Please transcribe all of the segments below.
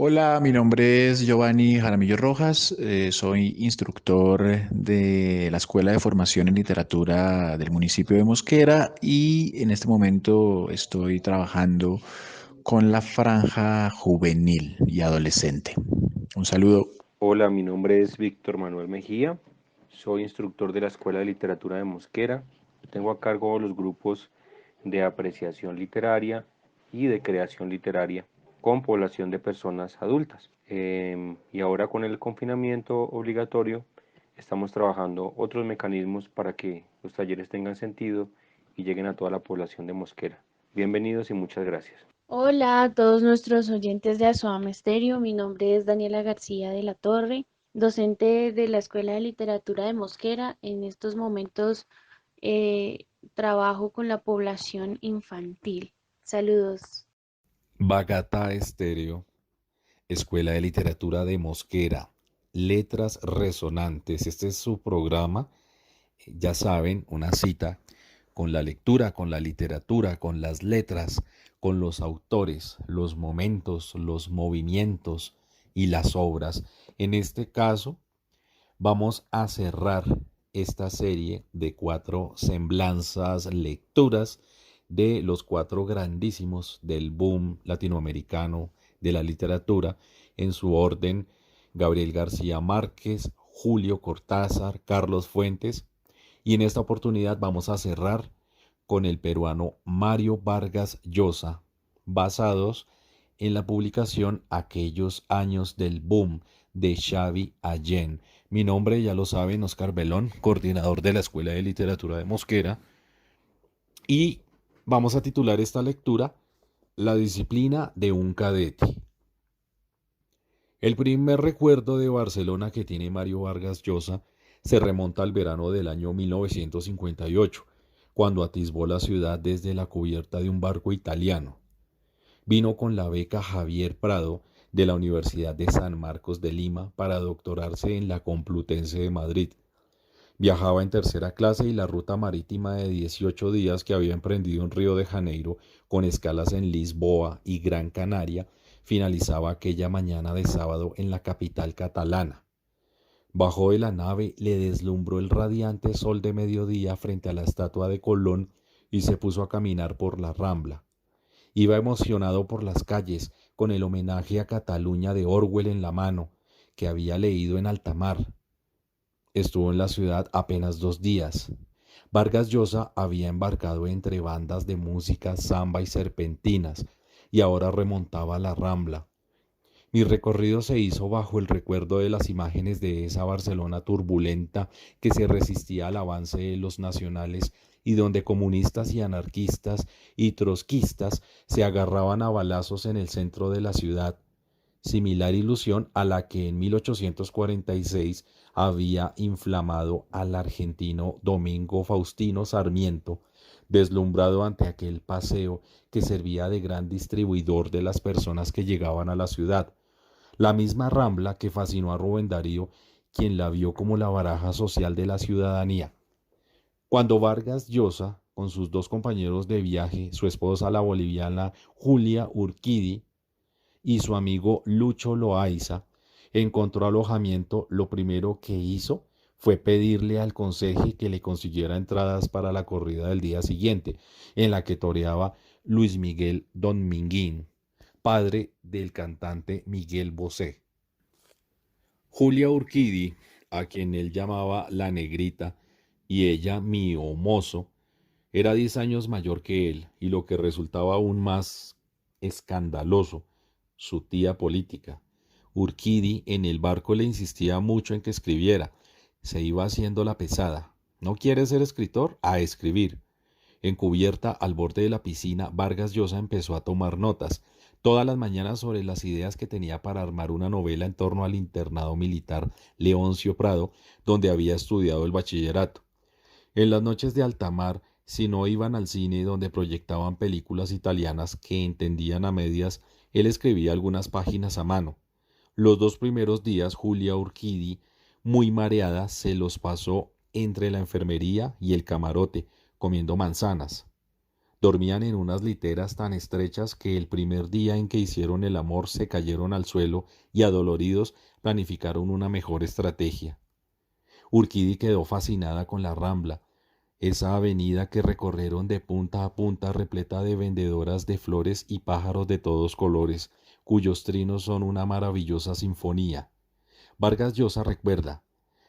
Hola, mi nombre es Giovanni Jaramillo Rojas, soy instructor de la Escuela de Formación en Literatura del municipio de Mosquera y en este momento estoy trabajando con la franja juvenil y adolescente. Un saludo. Hola, mi nombre es Víctor Manuel Mejía, soy instructor de la Escuela de Literatura de Mosquera. Tengo a cargo los grupos de apreciación literaria y de creación literaria con población de personas adultas. Y ahora con el confinamiento obligatorio estamos trabajando otros mecanismos para que los talleres tengan sentido y lleguen a toda la población de Mosquera. Bienvenidos y muchas gracias. Hola a todos nuestros oyentes de Asoam Estéreo. Mi nombre es Daniela García de la Torre, docente de la Escuela de Literatura de Mosquera. En estos momentos trabajo con la población infantil. Saludos. Bagata Estéreo, Escuela de Literatura de Mosquera, Letras Resonantes. Este es su programa, ya saben, una cita con la lectura, con la literatura, con las letras, con los autores, los momentos, los movimientos y las obras. En este caso, vamos a cerrar esta serie de 4 semblanzas, lecturas de los 4 grandísimos del boom latinoamericano de la literatura, en su orden: Gabriel García Márquez, Julio Cortázar, Carlos Fuentes, y en esta oportunidad vamos a cerrar con el peruano Mario Vargas Llosa, basados en la publicación Aquellos años del boom de Xavi Allén. Mi nombre, ya lo saben, Oscar Belón, coordinador de la Escuela de Literatura de Mosquera, y vamos a titular esta lectura La disciplina de un cadete. El primer recuerdo de Barcelona que tiene Mario Vargas Llosa se remonta al verano del año 1958, cuando atisbó la ciudad desde la cubierta de un barco italiano. Vino con la beca Javier Prado de la Universidad de San Marcos de Lima para doctorarse en la Complutense de Madrid. Viajaba en tercera clase y la ruta marítima de 18 días que había emprendido en Río de Janeiro, con escalas en Lisboa y Gran Canaria, finalizaba aquella mañana de sábado en la capital catalana. Bajó de la nave, le deslumbró el radiante sol de mediodía frente a la estatua de Colón y se puso a caminar por la Rambla. Iba emocionado por las calles, con el homenaje a Cataluña de Orwell en la mano, que había leído en alta mar. Estuvo en la ciudad apenas 2 días. Vargas Llosa había embarcado entre bandas de música, samba y serpentinas, y ahora remontaba la Rambla. Mi recorrido se hizo bajo el recuerdo de las imágenes de esa Barcelona turbulenta que se resistía al avance de los nacionales y donde comunistas y anarquistas y trotskistas se agarraban a balazos en el centro de la ciudad, similar ilusión a la que en 1846 había inflamado al argentino Domingo Faustino Sarmiento, deslumbrado ante aquel paseo que servía de gran distribuidor de las personas que llegaban a la ciudad. La misma Rambla que fascinó a Rubén Darío, quien la vio como la baraja social de la ciudadanía. Cuando Vargas Llosa, con sus 2 compañeros de viaje, su esposa la boliviana Julia Urquidi y su amigo Lucho Loaiza, encontró alojamiento, lo primero que hizo fue pedirle al conserje que le consiguiera entradas para la corrida del día siguiente, en la que toreaba Luis Miguel Don Minguín, padre del cantante Miguel Bosé. Julia Urquidi, a quien él llamaba la negrita y ella mi mozo, era 10 años mayor que él, y lo que resultaba aún más escandaloso, su tía política. Urquidi en el barco le insistía mucho en que escribiera. Se iba haciendo la pesada. ¿No quiere ser escritor? A escribir. En cubierta, al borde de la piscina, Vargas Llosa empezó a tomar notas todas las mañanas sobre las ideas que tenía para armar una novela en torno al internado militar Leoncio Prado, donde había estudiado el bachillerato. En las noches de alta mar, si no iban al cine donde proyectaban películas italianas que entendían a medias, él escribía algunas páginas a mano. Los 2 primeros días, Julia Urquidi, muy mareada, se los pasó entre la enfermería y el camarote, comiendo manzanas. Dormían en unas literas tan estrechas que el primer día en que hicieron el amor se cayeron al suelo y adoloridos planificaron una mejor estrategia. Urquidi quedó fascinada con la Rambla, esa avenida que recorrieron de punta a punta repleta de vendedoras de flores y pájaros de todos colores, cuyos trinos son una maravillosa sinfonía. Vargas Llosa recuerda: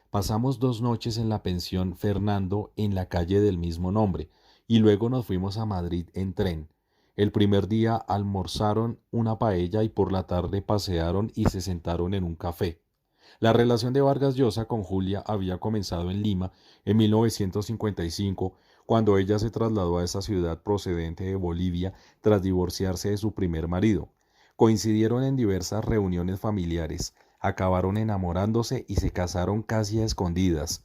pasamos 2 noches en la pensión Fernando en la calle del mismo nombre, y luego nos fuimos a Madrid en tren. El primer día almorzaron una paella y por la tarde pasearon y se sentaron en un café. La relación de Vargas Llosa con Julia había comenzado en Lima en 1955, cuando ella se trasladó a esa ciudad procedente de Bolivia tras divorciarse de su primer marido. Coincidieron en diversas reuniones familiares, acabaron enamorándose y se casaron casi a escondidas.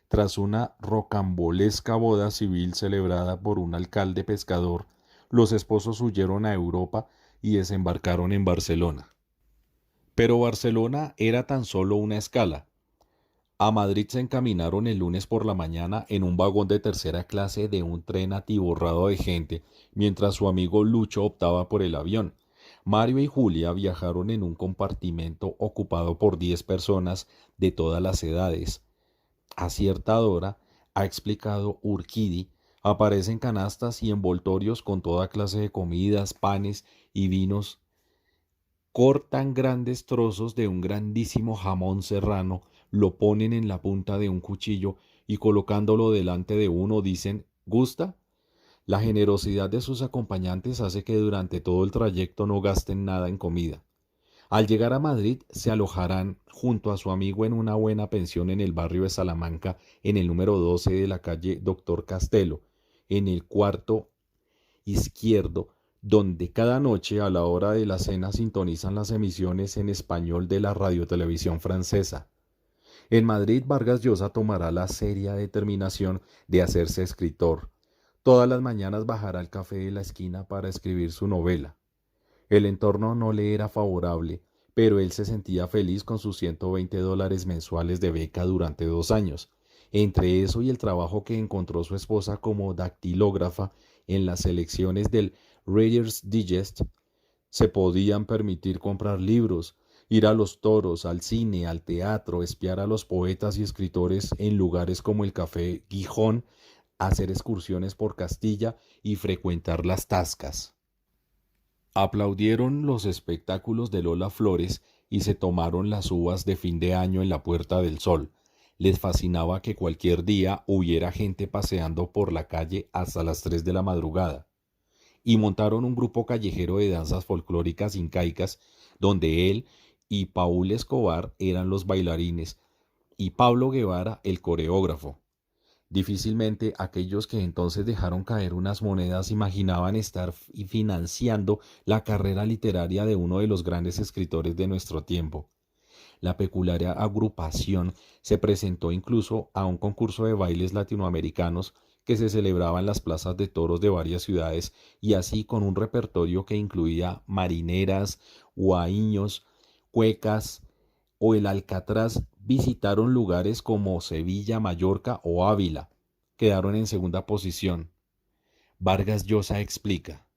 Tras una rocambolesca boda civil celebrada por un alcalde pescador, los esposos huyeron a Europa y desembarcaron en Barcelona. Pero Barcelona era tan solo una escala. A Madrid se encaminaron el lunes por la mañana en un vagón de tercera clase de un tren atiborrado de gente, mientras su amigo Lucho optaba por el avión. Mario y Julia viajaron en un compartimento ocupado por 10 personas de todas las edades. A cierta hora, ha explicado Urquidi, aparecen canastas y envoltorios con toda clase de comidas, panes y vinos. Cortan grandes trozos de un grandísimo jamón serrano, lo ponen en la punta de un cuchillo y colocándolo delante de uno dicen: ¿gusta? La generosidad de sus acompañantes hace que durante todo el trayecto no gasten nada en comida. Al llegar a Madrid se alojarán junto a su amigo en una buena pensión en el barrio de Salamanca, en el número 12 de la calle Doctor Castelo, en el cuarto izquierdo, donde cada noche a la hora de la cena sintonizan las emisiones en español de la radiotelevisión francesa. En Madrid, Vargas Llosa tomará la seria determinación de hacerse escritor. Todas las mañanas bajará al café de la esquina para escribir su novela. El entorno no le era favorable, pero él se sentía feliz con sus $120 mensuales de beca durante 2 años. Entre eso y el trabajo que encontró su esposa como dactilógrafa en las selecciones del Reader's Digest, se podían permitir comprar libros, ir a los toros, al cine, al teatro, espiar a los poetas y escritores en lugares como el Café Gijón, hacer excursiones por Castilla y frecuentar las tascas. Aplaudieron los espectáculos de Lola Flores y se tomaron las uvas de fin de año en la Puerta del Sol. Les fascinaba que cualquier día hubiera gente paseando por la calle hasta las 3 de la madrugada. Y montaron un grupo callejero de danzas folclóricas incaicas, donde él y Paul Escobar eran los bailarines y Pablo Guevara el coreógrafo. Difícilmente aquellos que entonces dejaron caer unas monedas imaginaban estar financiando la carrera literaria de uno de los grandes escritores de nuestro tiempo. La peculiar agrupación se presentó incluso a un concurso de bailes latinoamericanos que se celebraba en las plazas de toros de varias ciudades, y así con un repertorio que incluía marineras, huaíños, cuecas o el Alcatraz, visitaron lugares como Sevilla, Mallorca o Ávila. Quedaron en segunda posición. Vargas Llosa explica: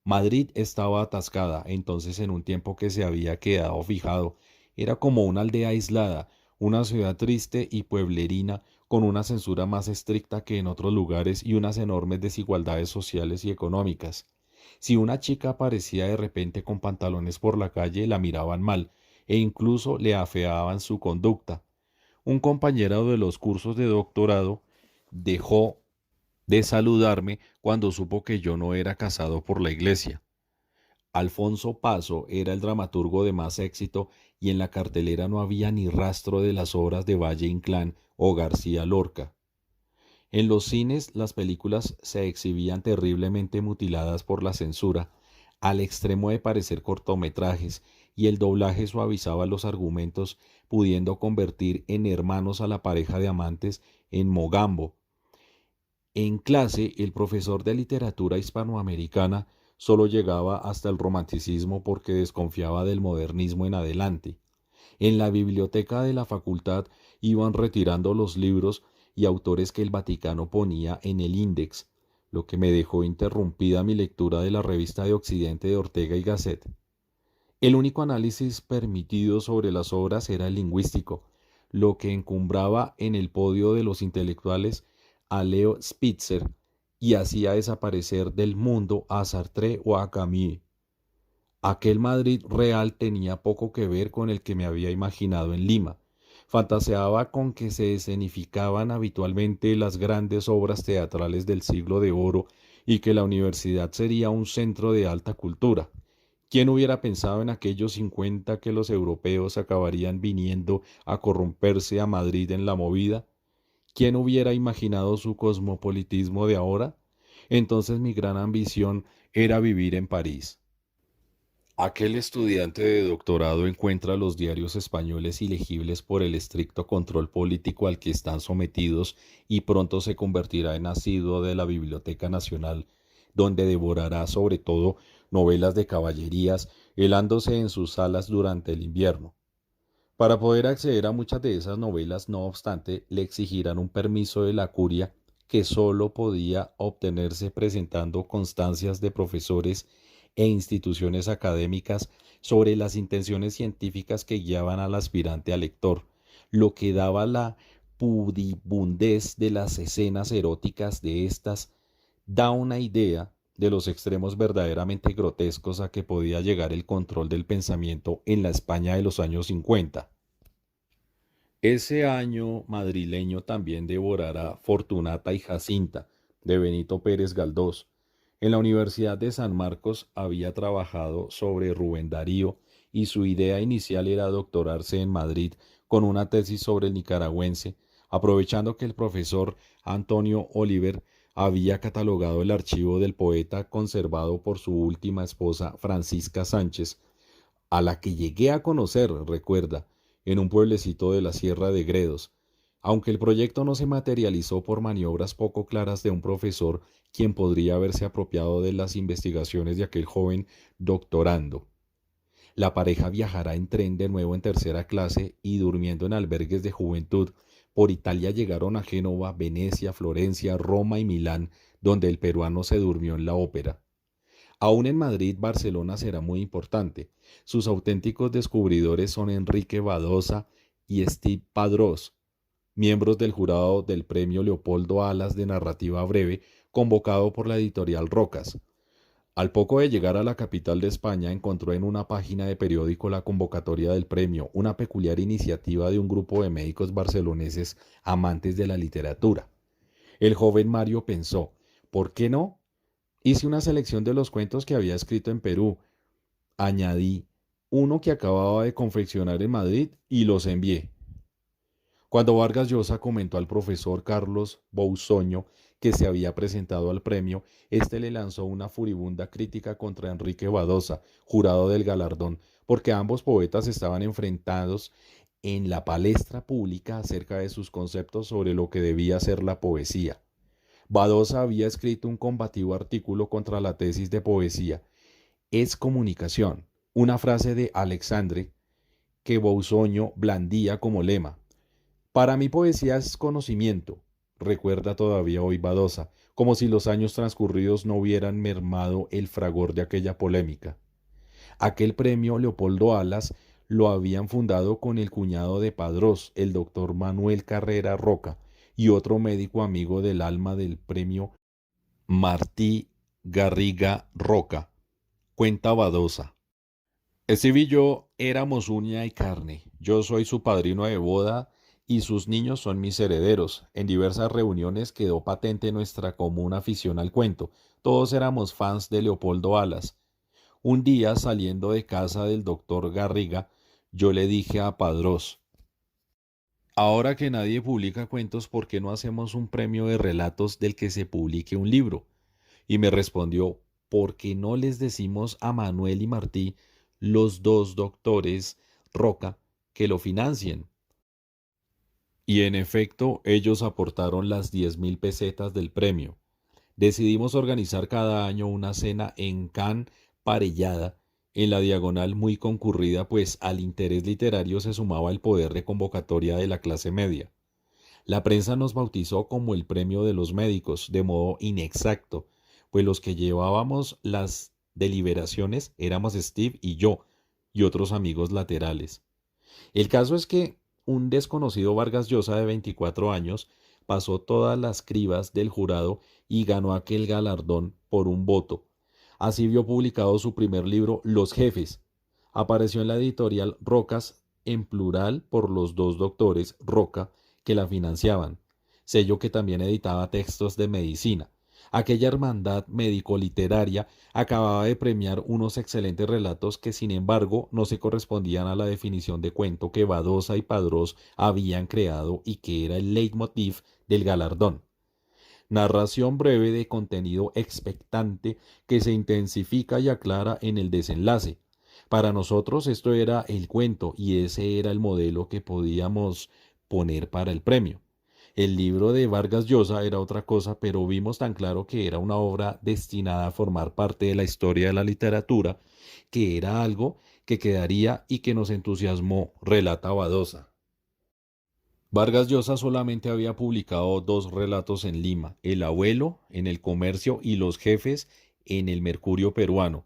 Madrid estaba atascada entonces en un tiempo que se había quedado fijado. Era como una aldea aislada, una ciudad triste y pueblerina, con una censura más estricta que en otros lugares y unas enormes desigualdades sociales y económicas. Si una chica aparecía de repente con pantalones por la calle, la miraban mal e incluso le afeaban su conducta. Un compañero de los cursos de doctorado dejó de saludarme cuando supo que yo no era casado por la iglesia. Alfonso Paso era el dramaturgo de más éxito y en la cartelera no había ni rastro de las obras de Valle Inclán o García Lorca. En los cines las películas se exhibían terriblemente mutiladas por la censura, al extremo de parecer cortometrajes, y el doblaje suavizaba los argumentos, pudiendo convertir en hermanos a la pareja de amantes en Mogambo. En clase, el profesor de literatura hispanoamericana solo llegaba hasta el romanticismo porque desconfiaba del modernismo en adelante. En la biblioteca de la facultad iban retirando los libros y autores que el Vaticano ponía en el Índex. lo que me dejó interrumpida mi lectura de la revista de Occidente de Ortega y Gasset. El único análisis permitido sobre las obras era el lingüístico, lo que encumbraba en el podio de los intelectuales a Leo Spitzer y hacía desaparecer del mundo a Sartre o a Camus. Aquel Madrid real tenía poco que ver con el que me había imaginado en Lima. Fantaseaba con que se escenificaban habitualmente las grandes obras teatrales del siglo de oro y que la universidad sería un centro de alta cultura. ¿Quién hubiera pensado en aquellos 50 que los europeos acabarían viniendo a corromperse a Madrid en la movida? ¿Quién hubiera imaginado su cosmopolitismo de ahora? Entonces mi gran ambición era vivir en París. Aquel estudiante de doctorado encuentra los diarios españoles ilegibles por el estricto control político al que están sometidos y pronto se convertirá en asiduo de la Biblioteca Nacional, donde devorará sobre todo novelas de caballerías, helándose en sus salas durante el invierno. Para poder acceder a muchas de esas novelas, no obstante, le exigirán un permiso de la curia que sólo podía obtenerse presentando constancias de profesores e instituciones académicas sobre las intenciones científicas que guiaban al aspirante a lector, lo que daba la pudibundez de las escenas eróticas de estas, da una idea de los extremos verdaderamente grotescos a que podía llegar el control del pensamiento en la España de los años 50. Ese año madrileño también devorará Fortunata y Jacinta, de Benito Pérez Galdós. En la Universidad de San Marcos había trabajado sobre Rubén Darío y su idea inicial era doctorarse en Madrid con una tesis sobre el nicaragüense, aprovechando que el profesor Antonio Oliver había catalogado el archivo del poeta conservado por su última esposa Francisca Sánchez, a la que llegué a conocer, recuerda, en un pueblecito de la Sierra de Gredos, aunque el proyecto no se materializó por maniobras poco claras de un profesor quien podría haberse apropiado de las investigaciones de aquel joven doctorando. La pareja viajará en tren de nuevo en tercera clase y durmiendo en albergues de juventud. Por Italia llegaron a Génova, Venecia, Florencia, Roma y Milán, donde el peruano se durmió en la ópera. Aún en Madrid, Barcelona será muy importante. Sus auténticos descubridores son Enrique Badosa y Steve Padrós, miembros del jurado del Premio Leopoldo Alas de Narrativa Breve, convocado por la editorial Rocas. Al poco de llegar a la capital de España, encontró en una página de periódico la convocatoria del premio, una peculiar iniciativa de un grupo de médicos barceloneses amantes de la literatura. El joven Mario pensó, ¿por qué no? Hice una selección de los cuentos que había escrito en Perú. Añadí uno que acababa de confeccionar en Madrid y los envié. Cuando Vargas Llosa comentó al profesor Carlos Bousoño que se había presentado al premio, éste le lanzó una furibunda crítica contra Enrique Badosa, jurado del galardón, porque ambos poetas estaban enfrentados en la palestra pública acerca de sus conceptos sobre lo que debía ser la poesía. Badosa había escrito un combativo artículo contra la tesis de poesía. Es comunicación, una frase de Alexandre que Bousoño blandía como lema. Para mí poesía es conocimiento, recuerda todavía hoy Badosa, como si los años transcurridos no hubieran mermado el fragor de aquella polémica. Aquel premio Leopoldo Alas lo habían fundado con el cuñado de Padrós, el doctor Manuel Carrera Roca, y otro médico amigo del alma del premio, Martí Garriga Roca. Cuenta Badosa. Steve y yo éramos uña y carne. Yo soy su padrino de boda y sus niños son mis herederos. En diversas reuniones quedó patente nuestra común afición al cuento. Todos éramos fans de Leopoldo Alas. Un día, saliendo de casa del doctor Garriga, yo le dije a Padrós, ahora que nadie publica cuentos, ¿por qué no hacemos un premio de relatos del que se publique un libro? Y me respondió, ¿por qué no les decimos a Manuel y Martí, los dos doctores Roca, que lo financien? Y en efecto, ellos aportaron las 10.000 pesetas del premio. Decidimos organizar cada año una cena en Can Parellada, en la Diagonal muy concurrida, pues al interés literario se sumaba el poder de convocatoria de la clase media. La prensa nos bautizó como el premio de los médicos, de modo inexacto, pues los que llevábamos las deliberaciones éramos Steve y yo, y otros amigos laterales. El caso es que un desconocido Vargas Llosa de 24 años pasó todas las cribas del jurado y ganó aquel galardón por un voto. Así vio publicado su primer libro, Los Jefes. Apareció en la editorial Rocas, en plural por los dos doctores Roca que la financiaban, sello que también editaba textos de medicina. Aquella hermandad médico-literaria acababa de premiar unos excelentes relatos que, sin embargo, no se correspondían a la definición de cuento que Badosa y Padrós habían creado y que era el leitmotiv del galardón. Narración breve de contenido expectante que se intensifica y aclara en el desenlace. Para nosotros esto era el cuento y ese era el modelo que podíamos poner para el premio. El libro de Vargas Llosa era otra cosa, pero vimos tan claro que era una obra destinada a formar parte de la historia de la literatura, que era algo que quedaría y que nos entusiasmó, relata Badosa. Vargas Llosa solamente había publicado 2 relatos en Lima, El abuelo en El Comercio y Los jefes en El Mercurio Peruano.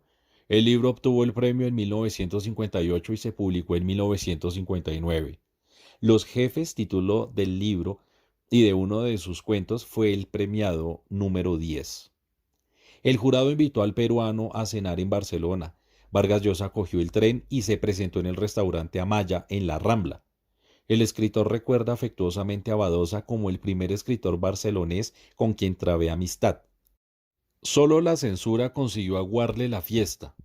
El libro obtuvo el premio en 1958 y se publicó en 1959. Los jefes, título del libro y de uno de sus cuentos, fue el premiado número 10. El jurado invitó al peruano a cenar en Barcelona. Vargas Llosa cogió el tren y se presentó en el restaurante Amaya, en la Rambla. El escritor recuerda afectuosamente a Badosa como el primer escritor barcelonés con quien trabé amistad. Solo la censura consiguió aguarle la fiesta.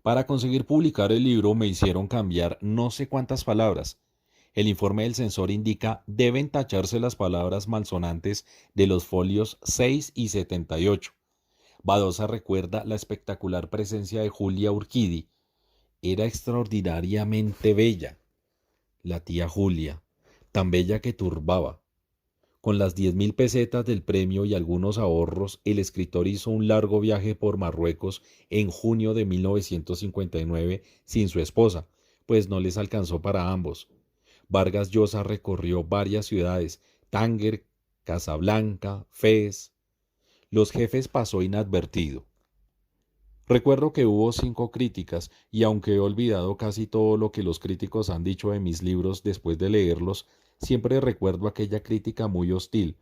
Para conseguir publicar el libro me hicieron cambiar no sé cuántas palabras. El informe del censor indica deben tacharse las palabras malsonantes de los folios 6 y 78. Badosa recuerda la espectacular presencia de Julia Urquidi. Era extraordinariamente bella. La tía Julia, tan bella que turbaba. Con las 10.000 pesetas del premio y algunos ahorros, el escritor hizo un largo viaje por Marruecos en junio de 1959 sin su esposa, pues no les alcanzó para ambos. Vargas Llosa recorrió varias ciudades, Tánger, Casablanca, Fez. Los jefes pasó inadvertido. Recuerdo que hubo 5 críticas y aunque he olvidado casi todo lo que los críticos han dicho de mis libros después de leerlos, siempre recuerdo aquella crítica muy hostil.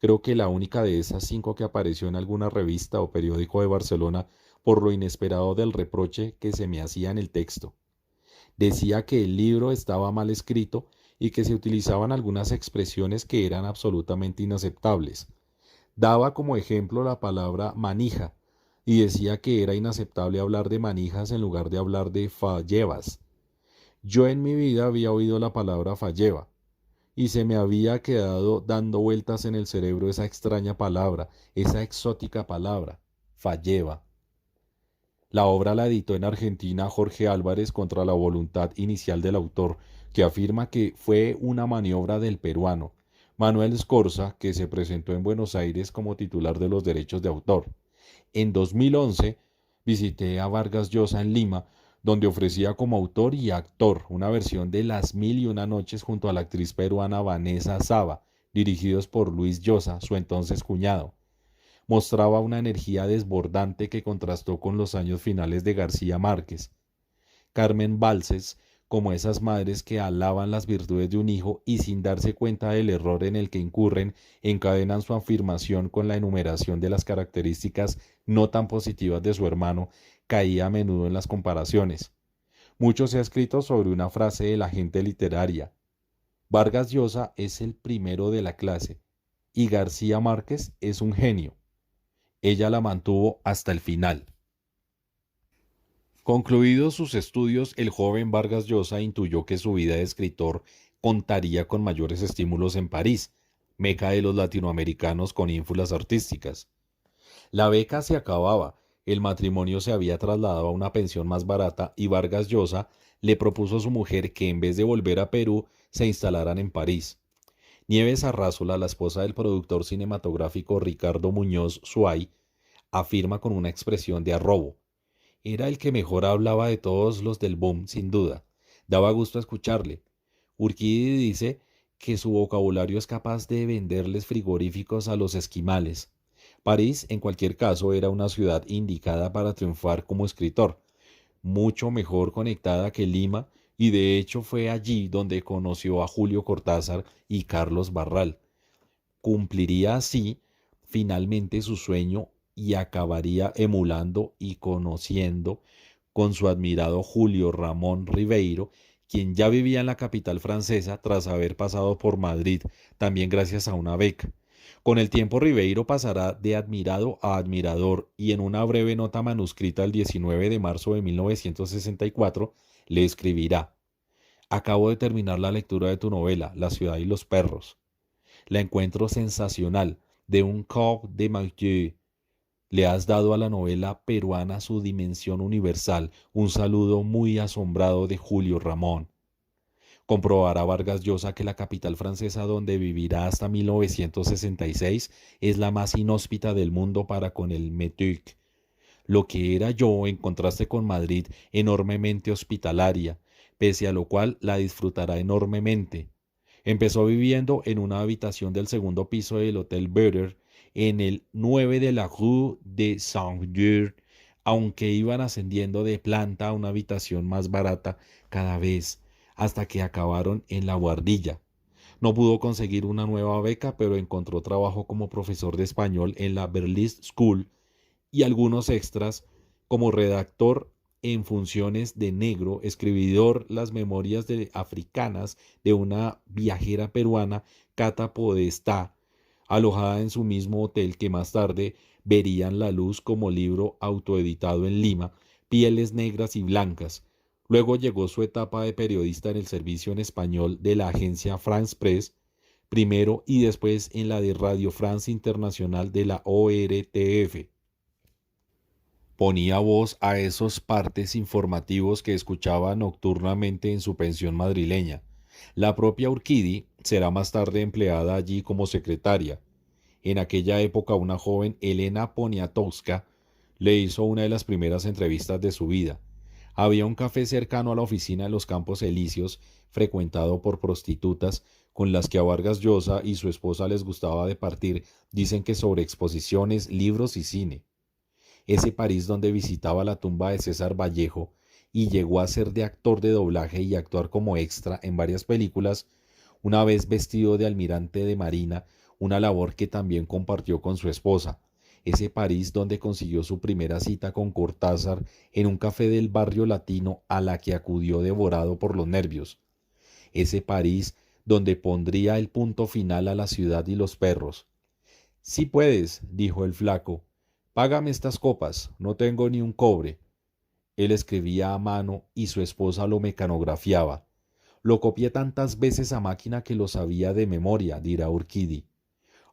Creo que la única de esas 5 que apareció en alguna revista o periódico de Barcelona por lo inesperado del reproche que se me hacía en el texto. Decía que el libro estaba mal escrito y que se utilizaban algunas expresiones que eran absolutamente inaceptables. Daba como ejemplo la palabra manija y decía que era inaceptable hablar de manijas en lugar de hablar de fallevas. Yo en mi vida había oído la palabra falleva y se me había quedado dando vueltas en el cerebro esa extraña palabra, esa exótica palabra, falleva. La obra la editó en Argentina Jorge Álvarez contra la voluntad inicial del autor, que afirma que fue una maniobra del peruano, Manuel Scorza, que se presentó en Buenos Aires como titular de los derechos de autor. En 2011 visité a Vargas Llosa en Lima, donde ofrecía como autor y actor una versión de Las Mil y Una Noches junto a la actriz peruana Vanessa Saba, dirigidos por Luis Llosa, su entonces cuñado. Mostraba una energía desbordante que contrastó con los años finales de García Márquez. Carmen Balces, como esas madres que alaban las virtudes de un hijo y sin darse cuenta del error en el que incurren, encadenan su afirmación con la enumeración de las características no tan positivas de su hermano, caía a menudo en las comparaciones. Mucho se ha escrito sobre una frase de la gente literaria. Vargas Llosa es el primero de la clase y García Márquez es un genio. Ella la mantuvo hasta el final. Concluidos sus estudios, el joven Vargas Llosa intuyó que su vida de escritor contaría con mayores estímulos en París, meca de los latinoamericanos con ínfulas artísticas. La beca se acababa, el matrimonio se había trasladado a una pensión más barata y Vargas Llosa le propuso a su mujer que en vez de volver a Perú se instalaran en París. Nieves Arrázola, la esposa del productor cinematográfico Ricardo Muñoz Suay, afirma con una expresión de arrobo: era el que mejor hablaba de todos los del boom, sin duda. Daba gusto escucharle. Urquidi dice que su vocabulario es capaz de venderles frigoríficos a los esquimales. París, en cualquier caso, era una ciudad indicada para triunfar como escritor, mucho mejor conectada que Lima, y de hecho fue allí donde conoció a Julio Cortázar y Carlos Barral. Cumpliría así finalmente su sueño y acabaría emulando y conociendo con su admirado Julio Ramón Ribeiro, quien ya vivía en la capital francesa tras haber pasado por Madrid, también gracias a una beca. Con el tiempo Ribeiro pasará de admirado a admirador y en una breve nota manuscrita el 19 de marzo de 1964 le escribirá: Acabo de terminar la lectura de tu novela, La ciudad y los perros. La encuentro sensacional, de un corps de Mathieu. Le has dado a la novela peruana su dimensión universal. Un saludo muy asombrado de Julio Ramón. Comprobará Vargas Llosa que la capital francesa donde vivirá hasta 1966 es la más inhóspita del mundo para con el métic. Lo que era yo, en contraste con Madrid, enormemente hospitalaria, pese a lo cual la disfrutará enormemente. Empezó viviendo en una habitación del segundo piso del Hotel Better, en el 9 de la Rue de Saint-Gilles, aunque iban ascendiendo de planta a una habitación más barata cada vez, hasta que acabaron en la Buhardilla. No pudo conseguir una nueva beca, pero encontró trabajo como profesor de español en la Berlitz School y algunos extras como redactor en funciones de negro, escribidor las memorias africanas de una viajera peruana, Cata Podestá, alojada en su mismo hotel que más tarde verían la luz como libro autoeditado en Lima, Pieles Negras y Blancas. Luego llegó su etapa de periodista en el servicio en español de la agencia France Press, primero y después en la de Radio France Internacional de la ORTF. Ponía voz a esos partes informativos que escuchaba nocturnamente en su pensión madrileña. La propia Urquidi será más tarde empleada allí como secretaria. En aquella época una joven Elena Poniatowska le hizo una de las primeras entrevistas de su vida. Había un café cercano a la oficina de los Campos Elíseos, frecuentado por prostitutas, con las que a Vargas Llosa y su esposa les gustaba departir, dicen que sobre exposiciones, libros y cine. Ese París donde visitaba la tumba de César Vallejo y llegó a ser de actor de doblaje y actuar como extra en varias películas, una vez vestido de almirante de marina, una labor que también compartió con su esposa. Ese París donde consiguió su primera cita con Cortázar en un café del barrio latino a la que acudió devorado por los nervios. Ese París donde pondría el punto final a la ciudad y los perros. Sí puedes, dijo el flaco. Págame estas copas, no tengo ni un cobre. Él escribía a mano y su esposa lo mecanografiaba. Lo copié tantas veces a máquina que lo sabía de memoria, dirá Urquidi.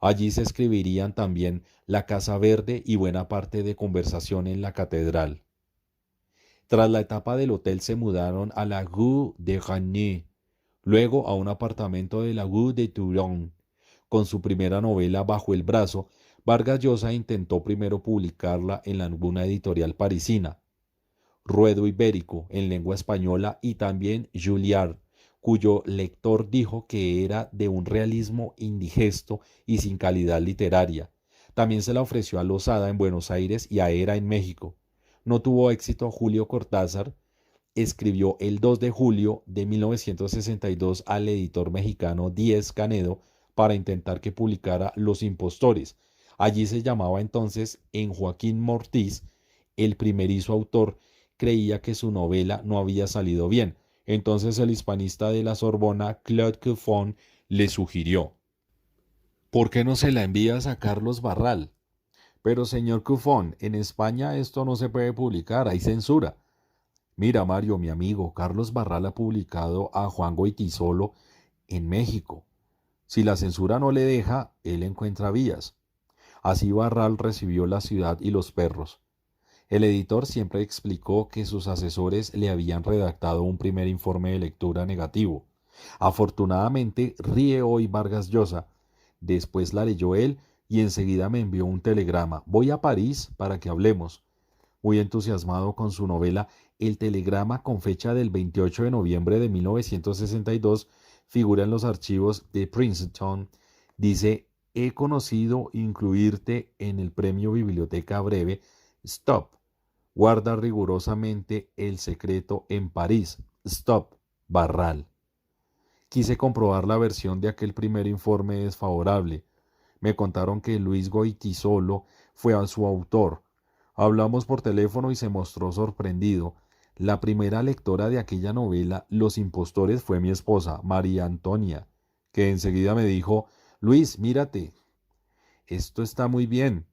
Allí se escribirían también La Casa Verde y buena parte de Conversación en la Catedral. Tras la etapa del hotel se mudaron a la Rue de Ragny, luego a un apartamento de la Rue de Toulon. Con su primera novela bajo el brazo, Vargas Llosa intentó primero publicarla en alguna editorial parisina, Ruedo Ibérico, en lengua española, y también Julliard, cuyo lector dijo que era de un realismo indigesto y sin calidad literaria. También se la ofreció a Losada en Buenos Aires y a Era en México. No tuvo éxito. Julio Cortázar escribió el 2 de julio de 1962 al editor mexicano Díez Canedo para intentar que publicara Los Impostores. Allí se llamaba entonces en Joaquín Mortiz. El primerizo autor creía que su novela no había salido bien. Entonces el hispanista de la Sorbona, Claude Cuffon, le sugirió: ¿por qué no se la envías a Carlos Barral? Pero señor Cuffon, en España esto no se puede publicar, hay censura. Mira, Mario, mi amigo, Carlos Barral ha publicado a Juan Goytisolo en México. Si la censura no le deja, él encuentra vías. Así Barral recibió La ciudad y los perros. El editor siempre explicó que sus asesores le habían redactado un primer informe de lectura negativo. Afortunadamente, ríe hoy Vargas Llosa. Después la leyó él y enseguida me envió un telegrama. Voy a París para que hablemos. Muy entusiasmado con su novela, el telegrama con fecha del 28 de noviembre de 1962 figura en los archivos de Princeton, dice: he conocido incluirte en el premio Biblioteca Breve. Stop. Guarda rigurosamente el secreto en París. Stop. Barral. Quise comprobar la versión de aquel primer informe desfavorable. Me contaron que Luis Goytisolo fue a su autor. Hablamos por teléfono y se mostró sorprendido. La primera lectora de aquella novela, Los impostores, fue mi esposa, María Antonia, que enseguida me dijo: Luis, mírate, esto está muy bien.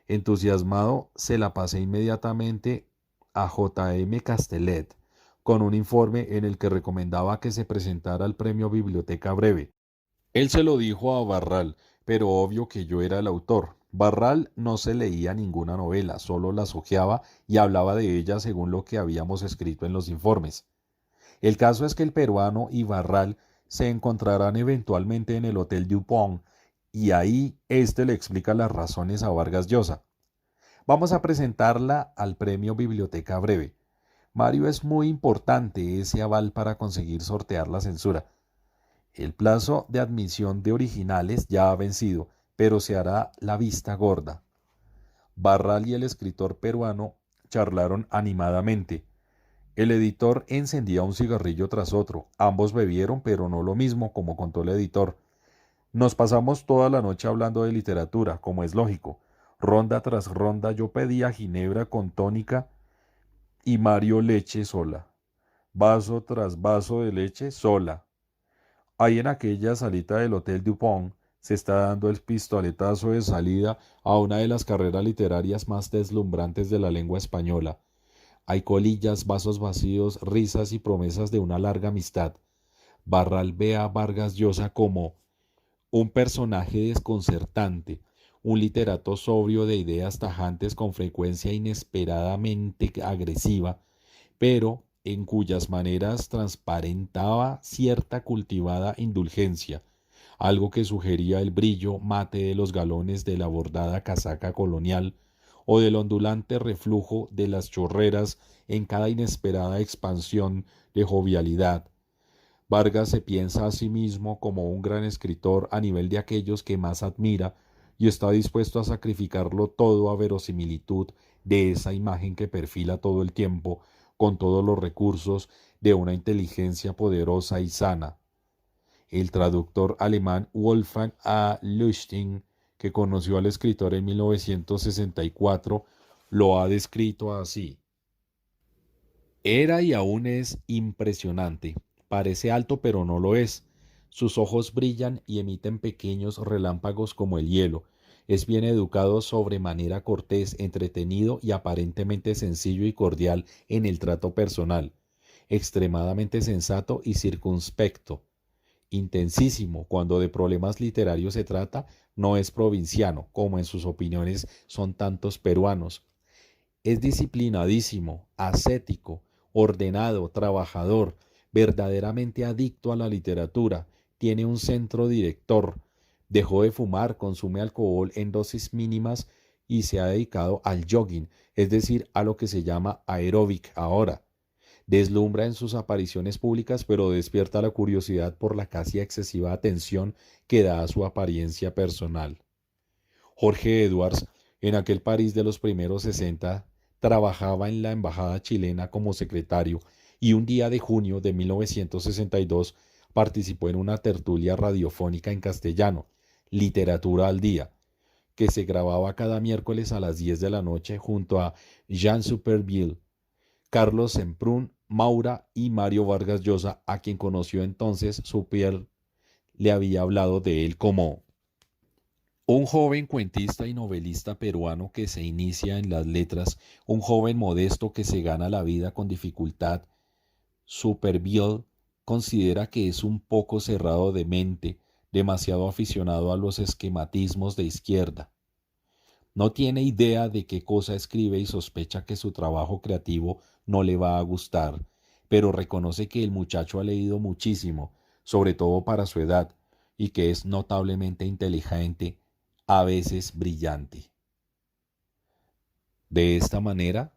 Entusiasmado, se la pasé inmediatamente a J. M. Castellet, con un informe en el que recomendaba que se presentara al premio Biblioteca Breve. Él se lo dijo a Barral, pero obvio que yo era el autor. Barral no se leía ninguna novela, solo las hojeaba y hablaba de ellas según lo que habíamos escrito en los informes. El caso es que el peruano y Barral se encontrarán eventualmente en el Hotel Dupont, y ahí éste le explica las razones a Vargas Llosa. Vamos a presentarla al premio Biblioteca Breve. Mario, es muy importante ese aval para conseguir sortear la censura. El plazo de admisión de originales ya ha vencido, pero se hará la vista gorda. Barral y el escritor peruano charlaron animadamente. El editor encendía un cigarrillo tras otro. Ambos bebieron, pero no lo mismo, como contó el editor. Nos pasamos toda la noche hablando de literatura, como es lógico. Ronda tras ronda yo pedía ginebra con tónica y Mario leche sola. Vaso tras vaso de leche sola. Ahí en aquella salita del Hotel Dupont se está dando el pistoletazo de salida a una de las carreras literarias más deslumbrantes de la lengua española. Hay colillas, vasos vacíos, risas y promesas de una larga amistad. Barral ve a Vargas Llosa como un personaje desconcertante, un literato sobrio de ideas tajantes con frecuencia inesperadamente agresiva, pero en cuyas maneras transparentaba cierta cultivada indulgencia, algo que sugería el brillo mate de los galones de la bordada casaca colonial o del ondulante reflujo de las chorreras en cada inesperada expansión de jovialidad. Vargas se piensa a sí mismo como un gran escritor a nivel de aquellos que más admira y está dispuesto a sacrificarlo todo a verosimilitud de esa imagen que perfila todo el tiempo con todos los recursos de una inteligencia poderosa y sana. El traductor alemán Wolfgang A. Lustig, que conoció al escritor en 1964, lo ha descrito así. Era y aún es impresionante. Parece alto, pero no lo es. Sus ojos brillan y emiten pequeños relámpagos como el hielo. Es bien educado, sobremanera cortés, entretenido y aparentemente sencillo y cordial en el trato personal. Extremadamente sensato y circunspecto. Intensísimo cuando de problemas literarios se trata, no es provinciano, como en sus opiniones son tantos peruanos. Es disciplinadísimo, ascético, ordenado, trabajador, verdaderamente adicto a la literatura, tiene un centro director, dejó de fumar, consume alcohol en dosis mínimas y se ha dedicado al jogging, es decir, a lo que se llama aeróbic ahora. Deslumbra en sus apariciones públicas, pero despierta la curiosidad por la casi excesiva atención que da a su apariencia personal. Jorge Edwards, en aquel París de los primeros 60, trabajaba en la embajada chilena como secretario y un día de junio de 1962 participó en una tertulia radiofónica en castellano, Literatura al Día, que se grababa cada miércoles a las 10 de la noche junto a Jean Supervielle, Carlos Semprún, Maura y Mario Vargas Llosa, a quien conoció entonces. Supervielle le había hablado de él como un joven cuentista y novelista peruano que se inicia en las letras, un joven modesto que se gana la vida con dificultad. Supervielle considera que es un poco cerrado de mente, demasiado aficionado a los esquematismos de izquierda. No tiene idea de qué cosa escribe y sospecha que su trabajo creativo no le va a gustar, pero reconoce que el muchacho ha leído muchísimo, sobre todo para su edad, y que es notablemente inteligente, a veces brillante. De esta manera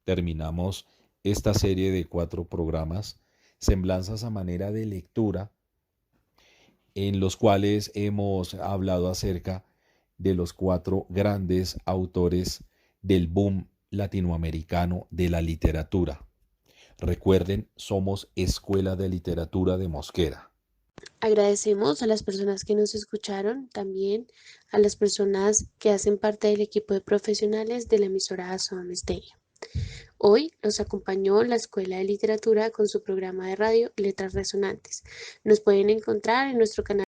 terminamos esta serie de 4 programas, semblanzas a manera de lectura en los cuales hemos hablado acerca de los 4 grandes autores del boom latinoamericano de la literatura. Recuerden, somos Escuela de Literatura de Mosquera. Agradecemos a las personas que nos escucharon, también a las personas que hacen parte del equipo de profesionales de la emisora Asoam Estéreo. Hoy nos acompañó la Escuela de Literatura con su programa de radio Letras Resonantes. Nos pueden encontrar en nuestro canal